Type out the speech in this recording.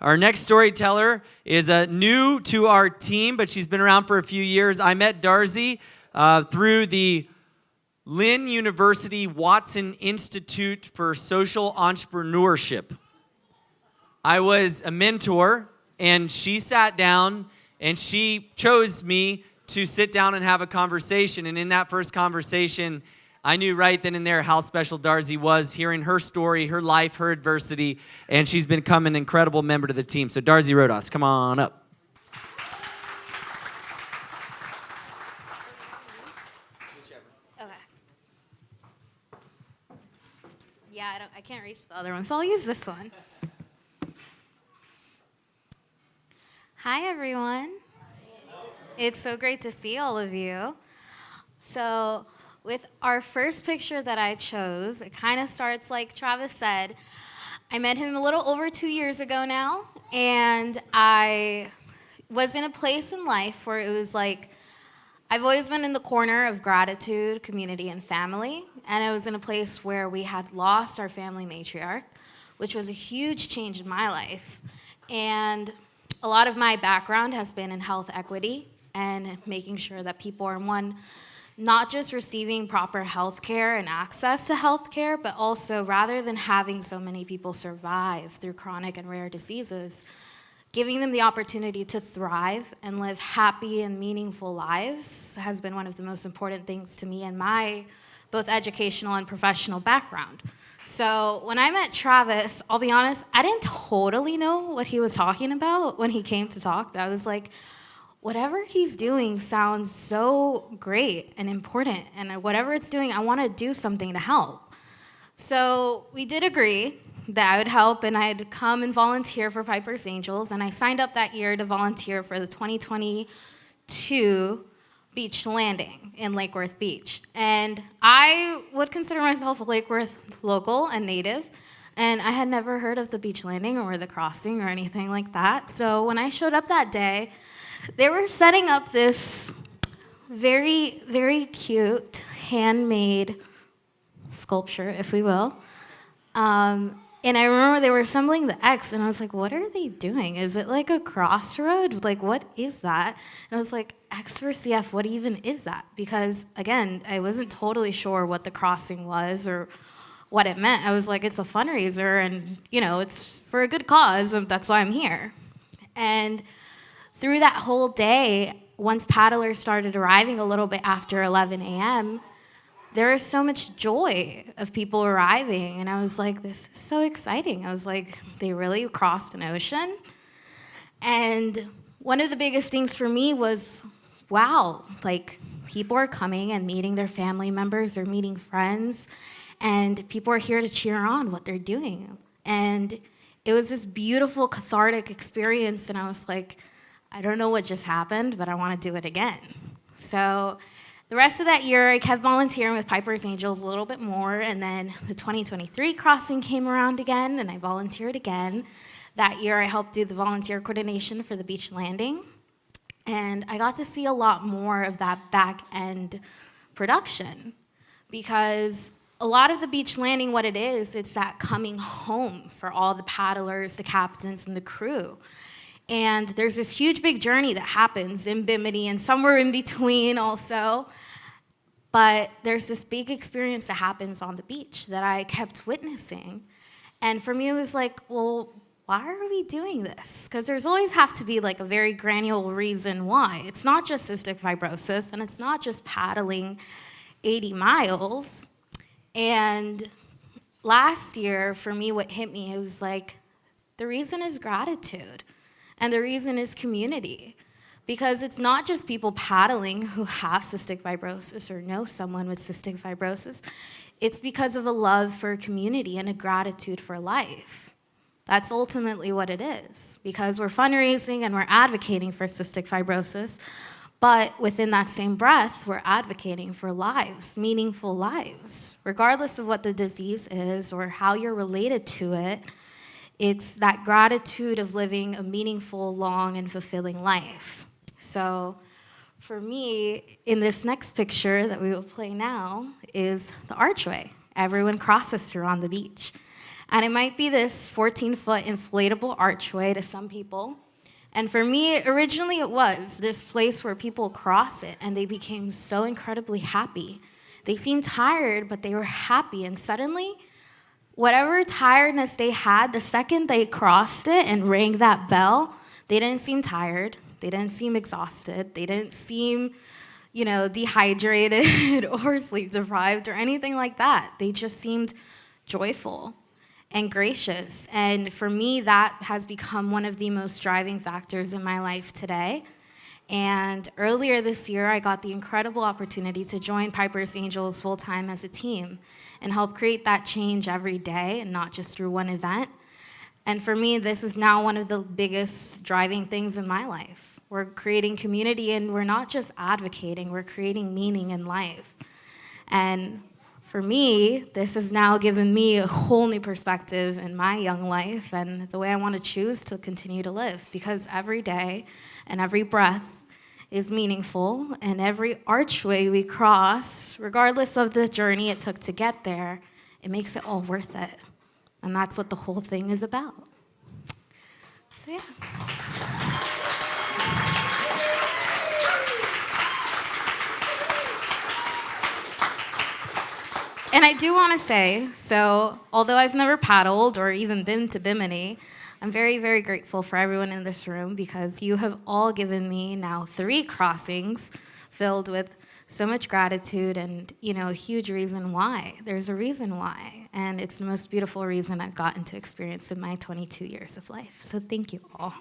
Our next storyteller is new to our team, but she's been around for a few years. I met Darzy through the Lynn University Watson Institute for Social Entrepreneurship. I was a mentor, and she sat down, and she chose me to sit down and have a conversation. And in that first conversation, I knew right then and there how special Darzy was, hearing her story, her life, her adversity, and she's become an incredible member to the team. So Darzy Rodas, come on up. Okay. Yeah, I can't reach the other one, so I'll use this one. Hi, everyone. It's so great to see all of you. So, with our first picture that I chose, it kind of starts like Travis said. I met him a little over 2 years ago now, and I was in a place in life where it was like, I've always been in the corner of gratitude, community, and family, and I was in a place where we had lost our family matriarch, which was a huge change in my life. And a lot of my background has been in health equity and making sure that people are, one, not just receiving proper health care and access to health care, but also rather than having so many people survive through chronic and rare diseases, giving them the opportunity to thrive and live happy and meaningful lives has been one of the most important things to me in my both educational and professional background. So when I met Travis, I'll be honest, I didn't totally know what he was talking about when he came to talk, but I was like, whatever he's doing sounds so great and important, and whatever it's doing, I want to do something to help. So we did agree that I would help, and I'd come and volunteer for Piper's Angels, and I signed up that year to volunteer for the 2022 beach landing in Lake Worth Beach. And I would consider myself a Lake Worth local and native, and I had never heard of the beach landing or the crossing or anything like that. So when I showed up that day, they were setting up this very, very cute, handmade sculpture, if we will. And I remember they were assembling the X, and I was like, what are they doing? Is it like a crossroad? Like, what is that? And I was like, X for CF, what even is that? Because, again, I wasn't totally sure what the crossing was or what it meant. I was like, it's a fundraiser, and, it's for a good cause, and that's why I'm here. And through that whole day, once paddlers started arriving a little bit after 11 a.m., there was so much joy of people arriving, and I was like, this is so exciting. I was like, they really crossed an ocean. And one of the biggest things for me was, wow, like, people are coming and meeting their family members, they're meeting friends, and people are here to cheer on what they're doing. And it was this beautiful, cathartic experience, and I was like, I don't know what just happened, but I want to do it again. So the rest of that year, I kept volunteering with Piper's Angels a little bit more, and then the 2023 crossing came around again, and I volunteered again. That year, I helped do the volunteer coordination for the beach landing, and I got to see a lot more of that back-end production, because a lot of the beach landing, what it is, it's that coming home for all the paddlers, the captains, and the crew. And there's this huge, big journey that happens in Bimini and somewhere in between also. But there's this big experience that happens on the beach that I kept witnessing. And for me, it was like, well, why are we doing this? Because there's always have to be like a very granular reason why. It's not just cystic fibrosis, and it's not just paddling 80 miles. And last year, for me, what hit me, it was like, the reason is gratitude. And the reason is community, because it's not just people paddling who have cystic fibrosis or know someone with cystic fibrosis. It's because of a love for community and a gratitude for life. That's ultimately what it is, because we're fundraising and we're advocating for cystic fibrosis, but within that same breath, we're advocating for lives, meaningful lives, regardless of what the disease is or how you're related to it. It's that gratitude of living a meaningful, long, and fulfilling life. So for me, in this next picture that we will play now is the archway everyone crosses through on the beach. And it might be this 14-foot inflatable archway to some people. And for me, originally it was this place where people cross it and they became so incredibly happy. They seemed tired, but they were happy. And suddenly, whatever tiredness they had, the second they crossed it and rang that bell, they didn't seem tired. They didn't seem exhausted. They didn't seem, dehydrated or sleep deprived or anything like that. They just seemed joyful and gracious. And for me, that has become one of the most driving factors in my life today. And earlier this year, I got the incredible opportunity to join Piper's Angels full-time as a team and help create that change every day and not just through one event. And for me, this is now one of the biggest driving things in my life. We're creating community, and we're not just advocating, we're creating meaning in life. And for me, this has now given me a whole new perspective in my young life and the way I want to choose to continue to live, because every day and every breath is meaningful, and every archway we cross, regardless of the journey it took to get there, it makes it all worth it. And that's what the whole thing is about. So yeah. And I do want to say, so although I've never paddled or even been to Bimini, I'm very, very grateful for everyone in this room, because you have all given me now 3 crossings filled with so much gratitude and, a huge reason why. There's a reason why, and it's the most beautiful reason I've gotten to experience in my 22 years of life. So thank you all.